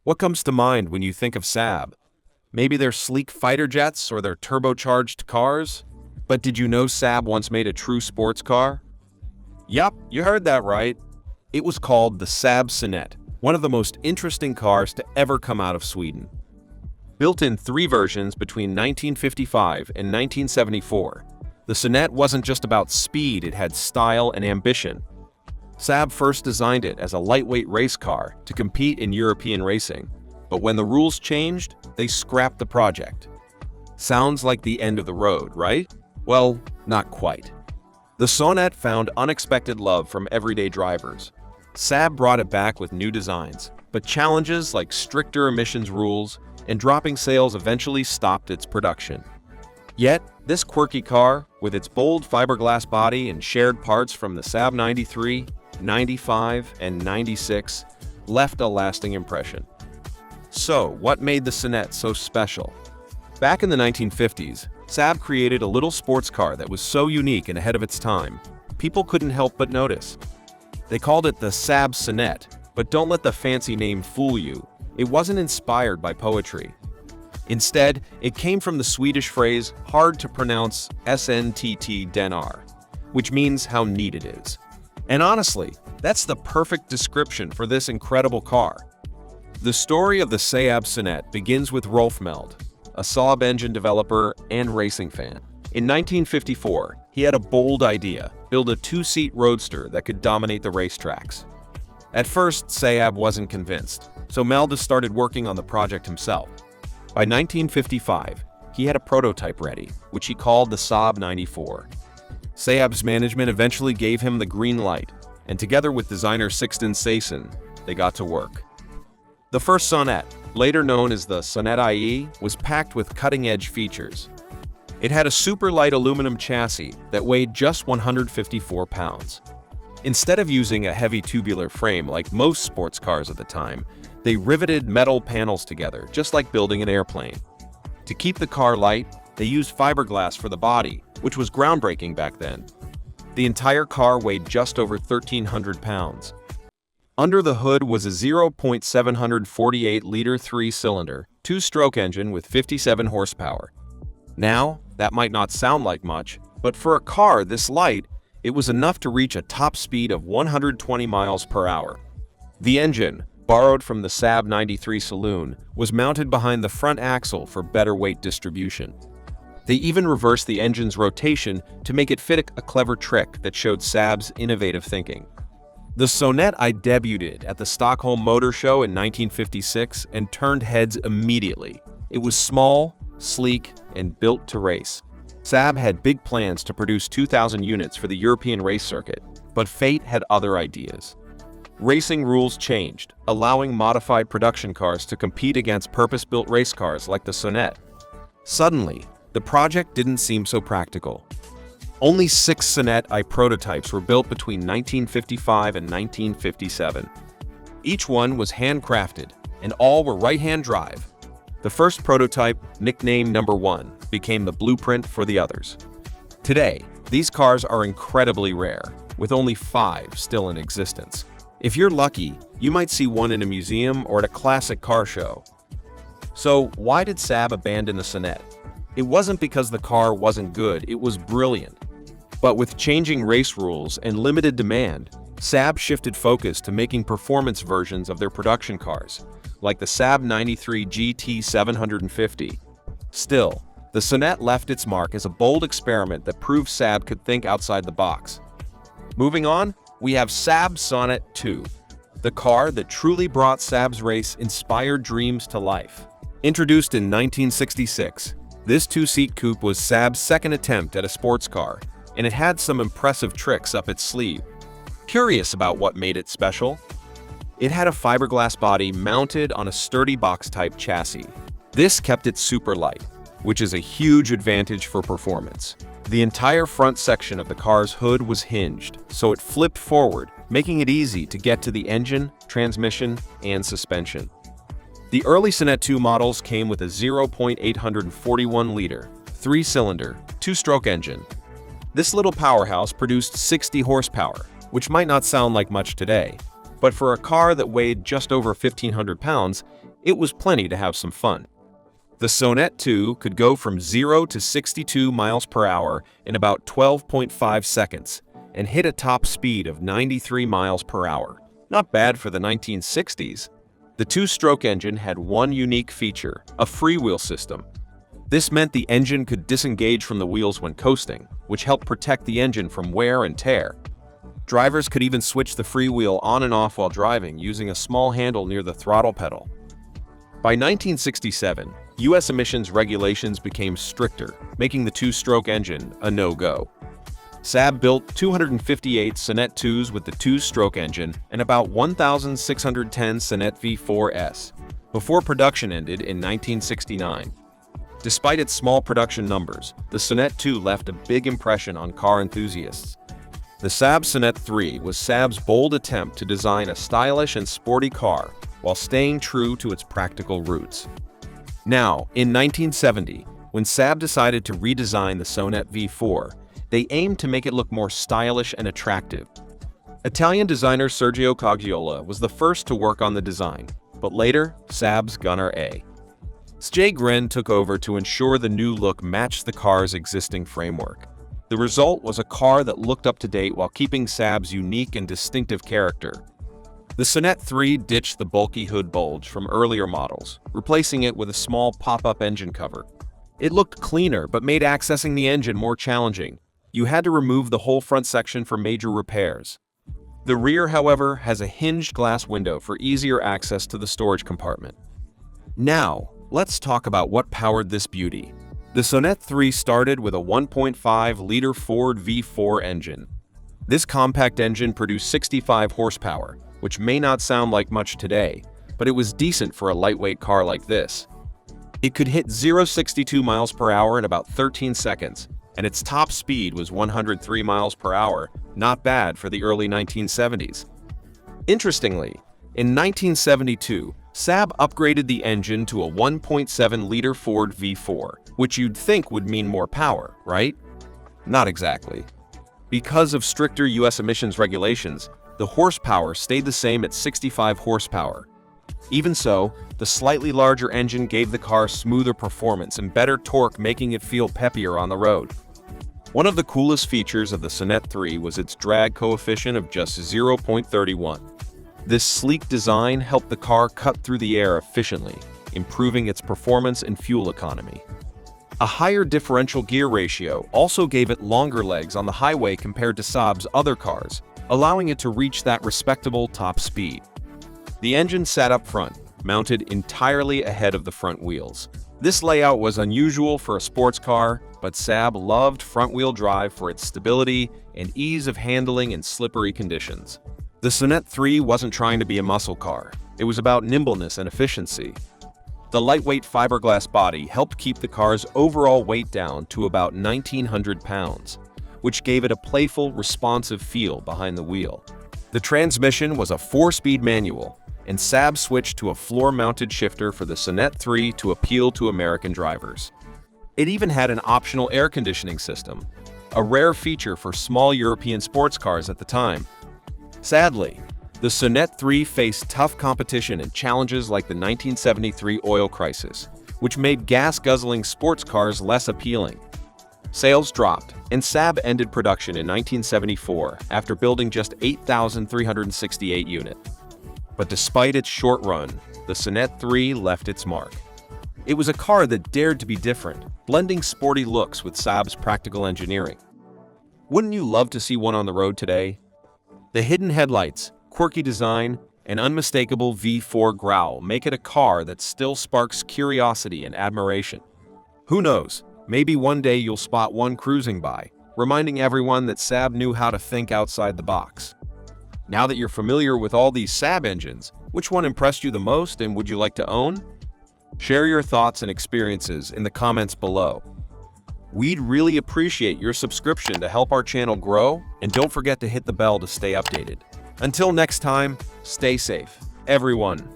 What comes to mind when you think of Saab? Maybe their sleek fighter jets or their turbocharged cars? But did you know Saab once made a true sports car? Yup, you heard that right. It was called the Saab Sonett, one of the most interesting cars to ever come out of Sweden. Built in three versions between 1955 and 1974, the Sonett wasn't just about speed, it had style and ambition. Saab first designed it as a lightweight race car to compete in European racing, but when the rules changed, they scrapped the project. Sounds like the end of the road, right? Well, not quite. The Sonett found unexpected love from everyday drivers. Saab brought it back with new designs, but challenges like stricter emissions rules and dropping sales eventually stopped its production. Yet, this quirky car, with its bold fiberglass body and shared parts from the Saab 93, 95, and 96, left a lasting impression. So, what made the Sonett so special? Back in the 1950s, Saab created a little sports car that was so unique and ahead of its time, people couldn't help but notice. They called it the Saab Sonett, but don't let the fancy name fool you. It wasn't inspired by poetry. Instead, it came from the Swedish phrase hard to pronounce Sntt denar, which means how neat it is. And honestly, that's the perfect description for this incredible car. The story of the Saab Sonett begins with Rolf Meld, a Saab engine developer and racing fan. In 1954, he had a bold idea: build a two-seat roadster that could dominate the racetracks. At first, Saab wasn't convinced, so Meld started working on the project himself. By 1955, he had a prototype ready, which he called the Saab 94. Saab's management eventually gave him the green light, and together with designer Sixten Sassen, they got to work. The first Sonett, later known as the Sonett I, was packed with cutting-edge features. It had a super light aluminum chassis that weighed just 154 pounds. Instead of using a heavy tubular frame like most sports cars at the time, they riveted metal panels together, just like building an airplane. To keep the car light, they used fiberglass for the body, which was groundbreaking back then. The entire car weighed just over 1,300 pounds. Under the hood was a 0.748-liter three-cylinder, two-stroke engine with 57 horsepower. Now, that might not sound like much, but for a car this light, it was enough to reach a top speed of 120 miles per hour. The engine, borrowed from the Saab 93 saloon, was mounted behind the front axle for better weight distribution. They even reversed the engine's rotation to make it fit a clever trick that showed Saab's innovative thinking. The Sonett I debuted at the Stockholm Motor Show in 1956 and turned heads immediately. It was small, sleek, and built to race. Saab had big plans to produce 2,000 units for the European race circuit, but fate had other ideas. Racing rules changed, allowing modified production cars to compete against purpose-built race cars like the Sonett. Suddenly, the project didn't seem so practical. Only 6 Sonett I prototypes were built between 1955 and 1957. Each one was handcrafted, and all were right-hand drive. The first prototype, nicknamed Number 1, became the blueprint for the others. Today, these cars are incredibly rare, with only 5 still in existence. If you're lucky, you might see one in a museum or at a classic car show. So, why did Saab abandon the Sonett? It wasn't because the car wasn't good, it was brilliant. But with changing race rules and limited demand, Saab shifted focus to making performance versions of their production cars, like the Saab 93 GT 750. Still, the Sonett left its mark as a bold experiment that proved Saab could think outside the box. Moving on, we have Saab Sonett II, the car that truly brought Saab's race-inspired dreams to life. Introduced in 1966, this two-seat coupe was Saab's second attempt at a sports car, and it had some impressive tricks up its sleeve. Curious about what made it special? It had a fiberglass body mounted on a sturdy box-type chassis. This kept it super light, which is a huge advantage for performance. The entire front section of the car's hood was hinged, so it flipped forward, making it easy to get to the engine, transmission, and suspension. The early Sonett II models came with a 0.841-liter, three-cylinder, two-stroke engine. This little powerhouse produced 60 horsepower, which might not sound like much today, but for a car that weighed just over 1,500 pounds, it was plenty to have some fun. The Sonett II could go from 0 to 62 miles per hour in about 12.5 seconds and hit a top speed of 93 miles per hour. Not bad for the 1960s. The two-stroke engine had one unique feature, a freewheel system. This meant the engine could disengage from the wheels when coasting, which helped protect the engine from wear and tear. Drivers could even switch the freewheel on and off while driving using a small handle near the throttle pedal. By 1967, U.S. emissions regulations became stricter, making the two-stroke engine a no-go. Saab built 258 Sonett IIs with the two-stroke engine and about 1,610 Sonett V4s, before production ended in 1969. Despite its small production numbers, the Sonett II left a big impression on car enthusiasts. The Saab Sonett III was Saab's bold attempt to design a stylish and sporty car while staying true to its practical roots. Now, in 1970, when Saab decided to redesign the Sonett V4, they aimed to make it look more stylish and attractive. Italian designer Sergio Coggiola was the first to work on the design, but later, Saab's Gunnar A. Sjögren took over to ensure the new look matched the car's existing framework. The result was a car that looked up to date while keeping Saab's unique and distinctive character. The Sonett III ditched the bulky hood bulge from earlier models, replacing it with a small pop-up engine cover. It looked cleaner but made accessing the engine more challenging. You had to remove the whole front section for major repairs. The rear, however, has a hinged glass window for easier access to the storage compartment. Now, let's talk about what powered this beauty. The Sonett III started with a 1.5-liter Ford V4 engine. This compact engine produced 65 horsepower, which may not sound like much today, but it was decent for a lightweight car like this. It could hit 0-62 miles per hour in about 13 seconds, and its top speed was 103 miles per hour, not bad for the early 1970s. Interestingly, in 1972, Saab upgraded the engine to a 1.7-liter Ford V4, which you'd think would mean more power, right? Not exactly. Because of stricter U.S. emissions regulations, the horsepower stayed the same at 65 horsepower. Even so, the slightly larger engine gave the car smoother performance and better torque, making it feel peppier on the road. One of the coolest features of the Sonett III was its drag coefficient of just 0.31. This sleek design helped the car cut through the air efficiently, improving its performance and fuel economy. A higher differential gear ratio also gave it longer legs on the highway compared to Saab's other cars, allowing it to reach that respectable top speed. The engine sat up front, mounted entirely ahead of the front wheels. This layout was unusual for a sports car, but Saab loved front-wheel drive for its stability and ease of handling in slippery conditions. The Sonett III wasn't trying to be a muscle car. It was about nimbleness and efficiency. The lightweight fiberglass body helped keep the car's overall weight down to about 1,900 pounds, which gave it a playful, responsive feel behind the wheel. The transmission was a 4-speed manual, and Saab switched to a floor-mounted shifter for the Sonett III to appeal to American drivers. It even had an optional air conditioning system, a rare feature for small European sports cars at the time. Sadly, the Sonett III faced tough competition and challenges like the 1973 oil crisis, which made gas-guzzling sports cars less appealing. Sales dropped, and Saab ended production in 1974 after building just 8,368 units. But despite its short run, the Sonett III left its mark. It was a car that dared to be different, blending sporty looks with Saab's practical engineering. Wouldn't you love to see one on the road today? The hidden headlights, quirky design, and unmistakable V4 growl make it a car that still sparks curiosity and admiration. Who knows, maybe one day you'll spot one cruising by, reminding everyone that Saab knew how to think outside the box. Now that you're familiar with all these Saab engines, which one impressed you the most and would you like to own? Share your thoughts and experiences in the comments below. We'd really appreciate your subscription to help our channel grow, and don't forget to hit the bell to stay updated. Until next time, stay safe, everyone.